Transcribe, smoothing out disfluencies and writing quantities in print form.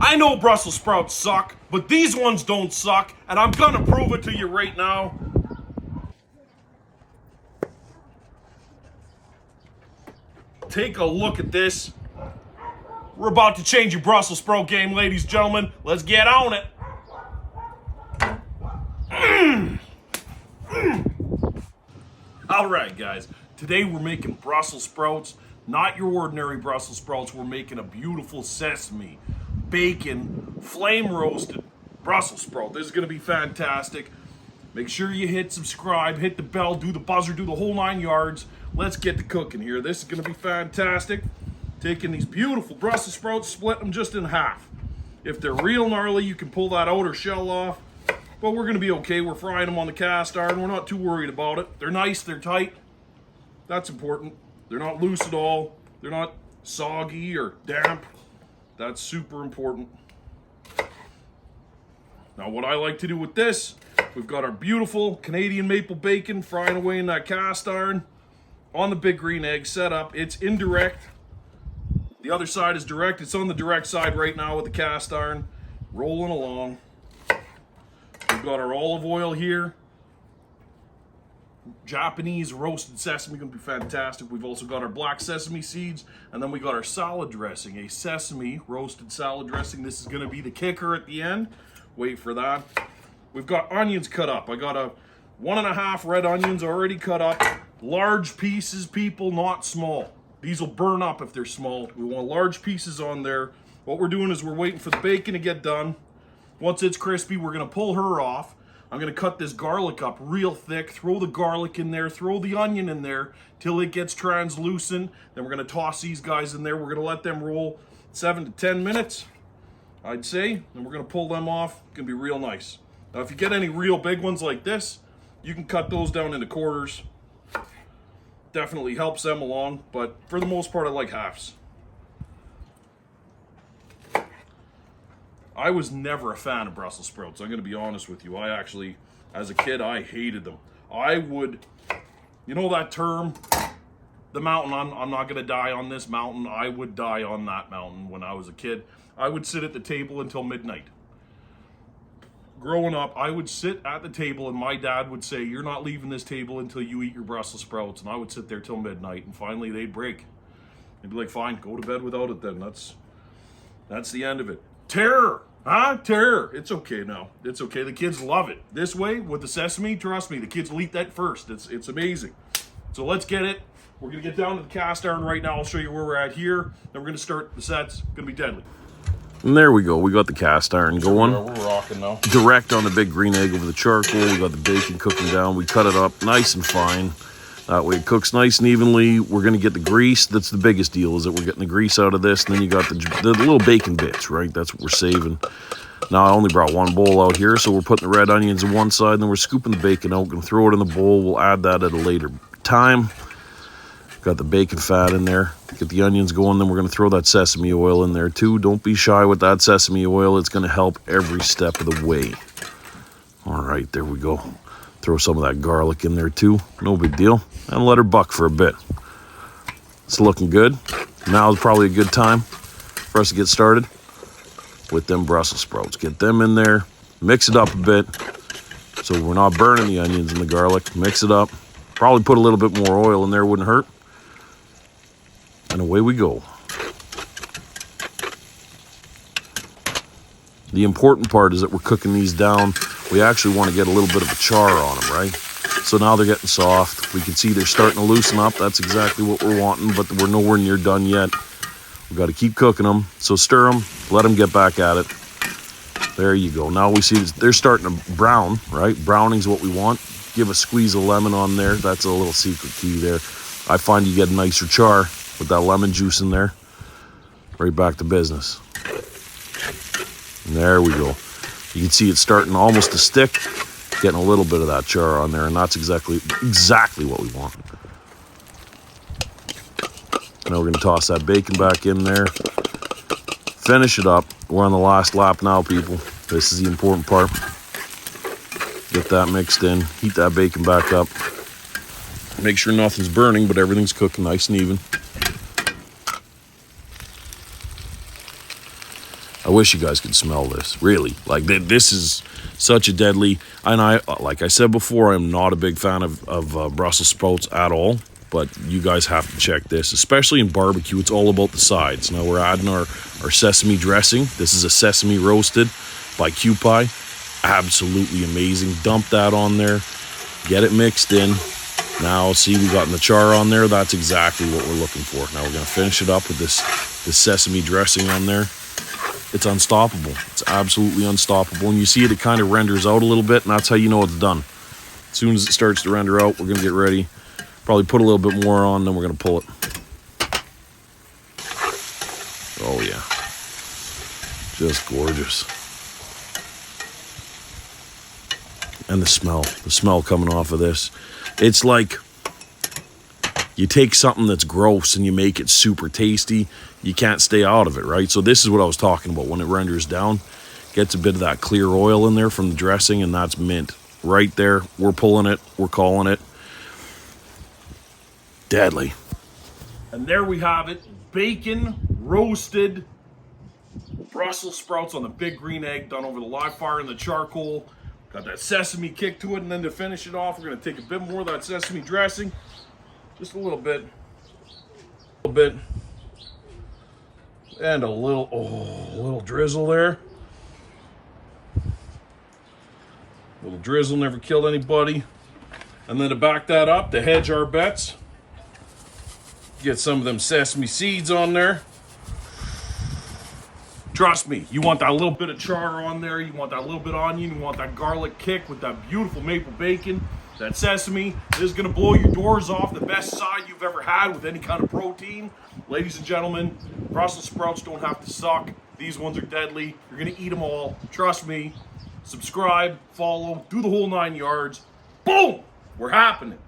I know Brussels sprouts suck, but these ones don't suck, and I'm gonna prove it to you right now. Take a look at this. We're about to change your Brussels sprout game, ladies and gentlemen. Let's get on it. All right, guys. Today we're making Brussels sprouts. Not your ordinary Brussels sprouts. We're making a beautiful sesame, bacon, flame roasted Brussels sprout. This is going to be fantastic. Make sure you hit subscribe, hit the bell, do the buzzer, do the whole 9 yards. Let's get to cooking here. This is going to be fantastic. Taking these beautiful Brussels sprouts, split them just in half. If they're real gnarly, you can pull that outer shell off. But we're going to be okay. We're frying them on the cast iron. We're not too worried about it. They're nice. They're tight. That's important. They're not loose at all. They're not soggy or damp. That's super important. Now, what I like to do with this, we've got our beautiful Canadian maple bacon frying away in that cast iron on the big green egg set up. It's indirect. The other side is direct. It's on the direct side right now with the cast iron. Rolling along. We've got our olive oil here. Japanese roasted sesame, gonna be fantastic. We've also got our black sesame seeds, and then we got our salad dressing, a sesame roasted salad dressing. This is gonna be the kicker at the end. Wait for that. We've got onions cut up. I got a 1.5 red onions already cut up. Large pieces, people, not small. These will burn up if they're small. We want large pieces on there. What we're doing is we're waiting for the bacon to get done. Once it's crispy, we're gonna pull her off. I'm gonna cut this garlic up real thick, throw the garlic in there, throw the onion in there till it gets translucent. Then we're gonna toss these guys in there. We're gonna let them roll 7 to 10 minutes, I'd say. Then we're gonna pull them off. It's gonna be real nice. Now, if you get any real big ones like this, you can cut those down into quarters. Definitely helps them along, but for the most part, I like halves. I was never a fan of Brussels sprouts. I'm going to be honest with you. I actually, as a kid, I hated them. I would, you know that term, the mountain, I'm not going to die on this mountain. I would die on that mountain when I was a kid. I would sit at the table until midnight. Growing up, I would sit at the table and my dad would say, "You're not leaving this table until you eat your Brussels sprouts." And I would sit there till midnight, and finally they'd break. They'd be like, "Fine, go to bed without it then. That's the end of it." Terror, huh? Terror. It's okay now. It's okay. The kids love it. This way, with the sesame, trust me, the kids will eat that first. It's amazing. So let's get it. We're going to get down to the cast iron right now. I'll show you where we're at here. Then we're going to start the sets. It's going to be deadly. And there we go. We got the cast iron going. We're rocking now. Direct on the big green egg over the charcoal. We got the bacon cooking down. We cut it up nice and fine. That way it cooks nice and evenly. We're going to get the grease. That's the biggest deal, is that we're getting the grease out of this. And then you got the little bacon bits, right? That's what we're saving. Now, I only brought one bowl out here, so we're putting the red onions on one side, and then we're scooping the bacon out. We're going to throw it in the bowl. We'll add that at a later time. Got the bacon fat in there. Get the onions going. Then we're going to throw that sesame oil in there, too. Don't be shy with that sesame oil. It's going to help every step of the way. All right, there we go. Throw some of that garlic in there too, no big deal, and let her buck for a bit. It's looking good. Now is probably a good time for us to get started with them Brussels sprouts. Get them in there, mix it up a bit so we're not burning the onions and the garlic. Mix it up. Probably put a little bit more oil in there, wouldn't hurt. And away we go. The important part is that we're cooking these down. We actually want to get a little bit of a char on them, right? So now they're getting soft. We can see they're starting to loosen up. That's exactly what we're wanting, but we're nowhere near done yet. We've got to keep cooking them. So stir them, let them get back at it. There you go. Now we see they're starting to brown, right? Browning's what we want. Give a squeeze of lemon on there. That's a little secret key there. I find you get a nicer char with that lemon juice in there. Right back to business. And there we go. You can see it's starting almost to stick, getting a little bit of that char on there, and that's exactly what we want. Now we're going to toss that bacon back in there. Finish it up. We're on the last lap now, people. This is the important part. Get that mixed in. Heat that bacon back up. Make sure nothing's burning, but everything's cooking nice and even. I wish you guys could smell this, really. Like, this is such a deadly, and like I said before, I'm not a big fan of Brussels sprouts at all, but you guys have to check this, especially in barbecue. It's all about the sides. Now we're adding our sesame dressing. This is a sesame roasted by Q-Pie. Absolutely amazing. Dump that on there, get it mixed in. Now, see, we got the char on there. That's exactly what we're looking for. Now we're gonna finish it up with this sesame dressing on there. It's unstoppable. It's absolutely unstoppable. And you see it kind of renders out a little bit, and that's how you know it's done. As soon as it starts to render out, we're gonna get ready. Probably put a little bit more on, then we're gonna pull it. Oh yeah. Just gorgeous. And the smell coming off of this. It's like you take something that's gross and you make it super tasty. You can't stay out of it, right? So this is what I was talking about. When it renders down, gets a bit of that clear oil in there from the dressing, and that's mint. Right there, we're pulling it, we're calling it. Deadly. And there we have it. Bacon, roasted, Brussels sprouts on the big green egg, done over the live fire in the charcoal. Got that sesame kick to it, and then to finish it off, we're gonna take a bit more of that sesame dressing. Just a little bit. And a little drizzle there. Little drizzle never killed anybody. And then to back that up, to hedge our bets, get some of them sesame seeds on there. Trust me, you want that little bit of char on there, you want that little bit of onion, you want that garlic kick with that beautiful maple bacon, that sesame. This is gonna blow your doors off. The best side you've ever had with any kind of protein. Ladies and gentlemen, Brussels sprouts don't have to suck. These ones are deadly. You're gonna eat them all. Trust me. Subscribe, follow, do the whole 9 yards. Boom! We're happening.